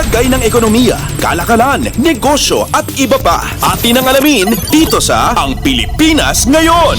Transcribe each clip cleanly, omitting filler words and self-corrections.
Lagay ng ekonomiya, kalakalan, negosyo at iba pa. Atin ang alamin dito sa Ang Pilipinas Ngayon.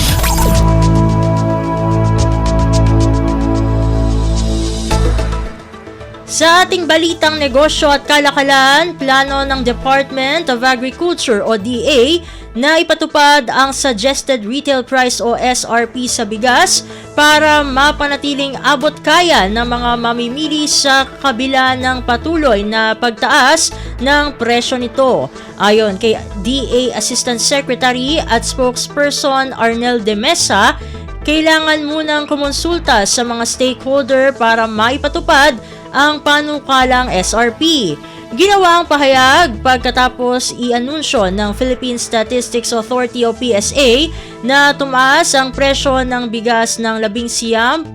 Sa ating balitang negosyo at kalakalan, plano ng Department of Agriculture o DA na ipatupad ang Suggested Retail Price o SRP sa bigas para mapanatiling abot kaya ng mga mamimili sa kabila ng patuloy na pagtaas ng presyo nito. Ayon kay DA Assistant Secretary at Spokesperson Arnel de Mesa, kailangan munang kumonsulta sa mga stakeholder para maipatupad ang panukalang SRP. Ginawa ang pahayag pagkatapos i-anunsyo ng Philippine Statistics Authority o PSA na tumaas ang presyo ng bigas ng 19.6%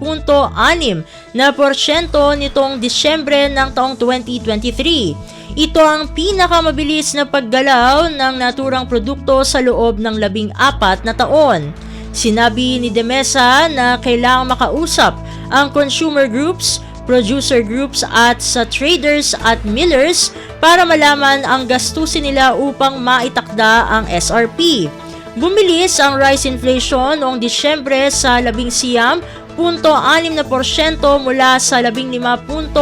nitong Disyembre ng taong 2023. Ito ang pinakamabilis na paggalaw ng naturang produkto sa loob ng 14 na taon. Sinabi ni De Mesa na kailangang makausap ang consumer groups, producer groups at sa traders at millers para malaman ang gastusin nila upang maitakda ang SRP. Bumilis ang rice inflation noong Disyembre sa 11.6% mula sa 15.6%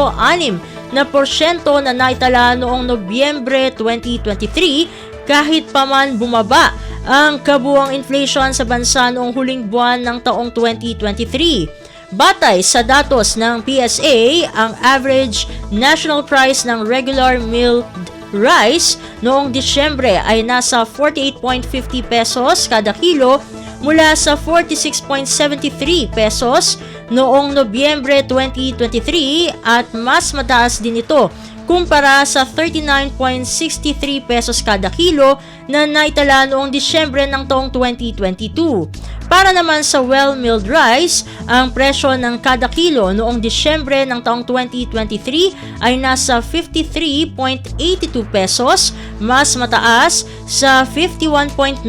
na naitala noong Nobyembre 2023 kahit pa man bumaba ang kabuuang inflation sa bansa noong huling buwan ng taong 2023. Batay sa datos ng PSA, ang average national price ng regular milled rice noong Disyembre ay nasa 48.50 pesos kada kilo mula sa 46.73 pesos noong Nobyembre 2023 at mas mataas din ito kumpara sa 39.63 pesos kada kilo na naitala noong Disyembre ng taong 2022. Para naman sa well-milled rice, ang presyo ng kada kilo noong Disyembre ng taong 2023 ay nasa 53.82 pesos, mas mataas sa 51.99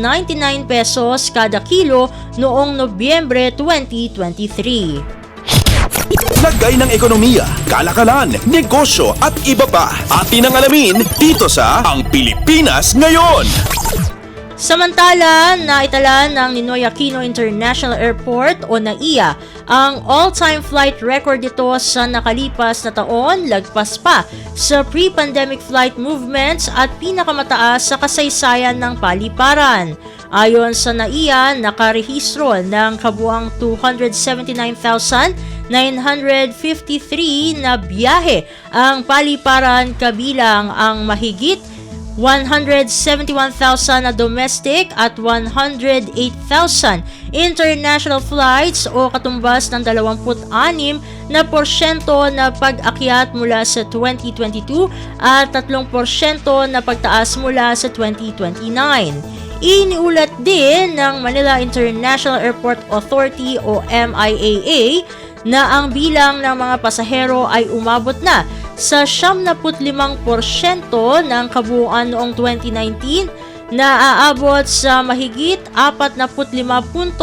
pesos kada kilo noong Nobyembre 2023. Lagay ng ekonomiya, kalakalan, negosyo at iba pa. Atin ang alamin dito sa Ang Pilipinas Ngayon. Samantala, naitala ng Ninoy Aquino International Airport o NAIA ang all-time flight record nito sa nakalipas na taon, lagpas pa sa pre-pandemic flight movements at pinakamataas sa kasaysayan ng paliparan. Ayon sa NAIA, nakarehistro ng kabuang 279,953 na biyahe ang paliparan kabilang ang mahigit 171,000 na domestic at 108,000 international flights o katumbas ng 26% na pag-akyat mula sa 2022 at 3% na pagtaas mula sa 2029. Iniulat din ng Manila International Airport Authority o MIAA na ang bilang ng mga pasahero ay umabot na sa 75% ng kabuuan noong 2019 na aabot sa mahigit 45.4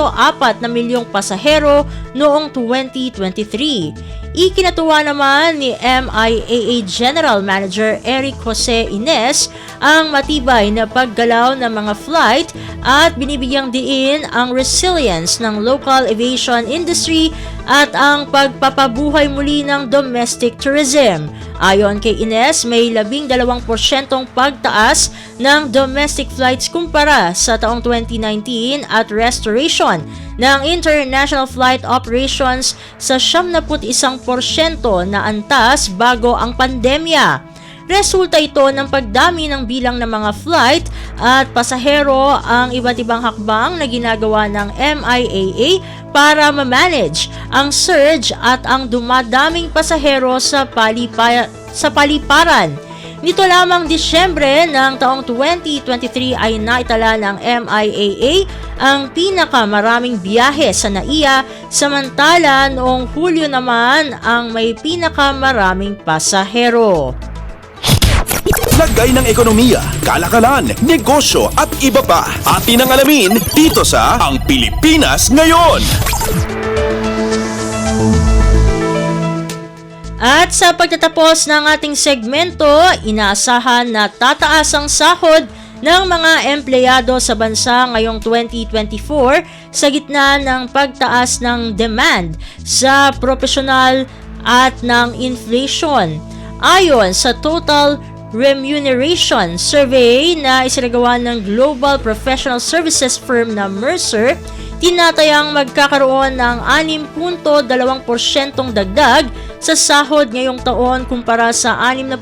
na milyong pasahero noong 2023. Ikinatuwa naman ni MIAA General Manager Eric Jose Ines ang matibay na paggalaw ng mga flight at binibigyang diin ang resilience ng local aviation industry at ang pagpapabuhay muli ng domestic tourism. Ayon kay Ines, may 12% pagtaas ng domestic flights kumpara sa taong 2019 at restoration ng international flight operations sa 71% na antas bago ang pandemya. Resulta ito ng pagdami ng bilang ng mga flight at pasahero ang iba't ibang hakbang na ginagawa ng MIAA para ma-manage ang surge at ang dumadaming pasahero sa paliparan. Nito lamang Disyembre ng taong 2023 ay naitala ng MIAA ang pinakamaraming biyahe sa NAIA, samantala noong Hulyo naman ang may pinakamaraming pasahero. Lagay ng ekonomiya, kalakalan, negosyo at iba pa. Atin ang alamin dito sa Ang Pilipinas Ngayon. At sa pagtatapos ng ating segmento, inaasahan na tataas ang sahod ng mga empleyado sa bansa ngayong 2024 sa gitna ng pagtaas ng demand sa profesional at ng inflation. Ayon sa Total Remuneration Survey na isinagawa ng global professional services firm na Mercer, tinatayang magkakaroon ng 6.2% dagdag sa sahod ngayong taon kumpara sa 6%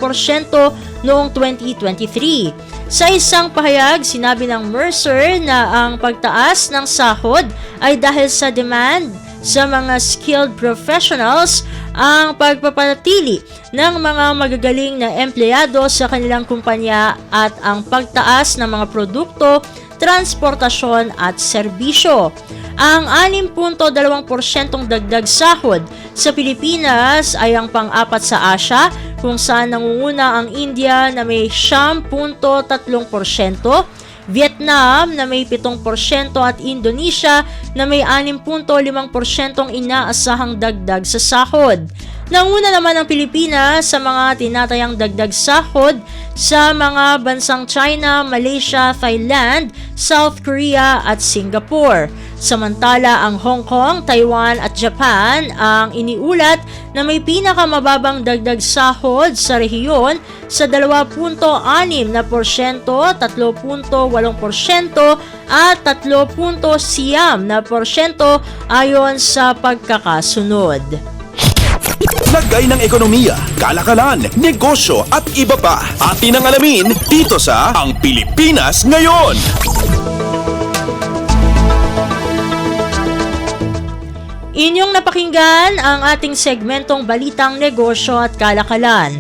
noong 2023. Sa isang pahayag, sinabi ng Mercer na ang pagtaas ng sahod ay dahil sa demand sa mga skilled professionals, ang pagpapanatili ng mga magagaling na empleyado sa kanilang kumpanya at ang pagtaas ng mga produkto, transportasyon at serbisyo. Ang 6.2% dagdag sahod sa Pilipinas ay ang pang-apat sa Asia, kung saan nangunguna ang India na may 9.3%, Vietnam na may 7% at Indonesia na may 6.5% inaasahang dagdag sa sahod. Nanguna naman ang Pilipinas sa mga tinatayang dagdag sahod sa mga bansang China, Malaysia, Thailand, South Korea at Singapore. Samantala, ang Hong Kong, Taiwan at Japan ang iniulat na may pinakamababang dagdag sahod sa rehiyon sa 2.6%, 3.8% at 3.9% ayon sa pagkakasunod. Lagay ng ekonomiya, kalakalan, negosyo at iba pa. Atin ang alamin dito sa Ang Pilipinas Ngayon. Inyong napakinggan ang ating segmentong Balitang Negosyo at Kalakalan.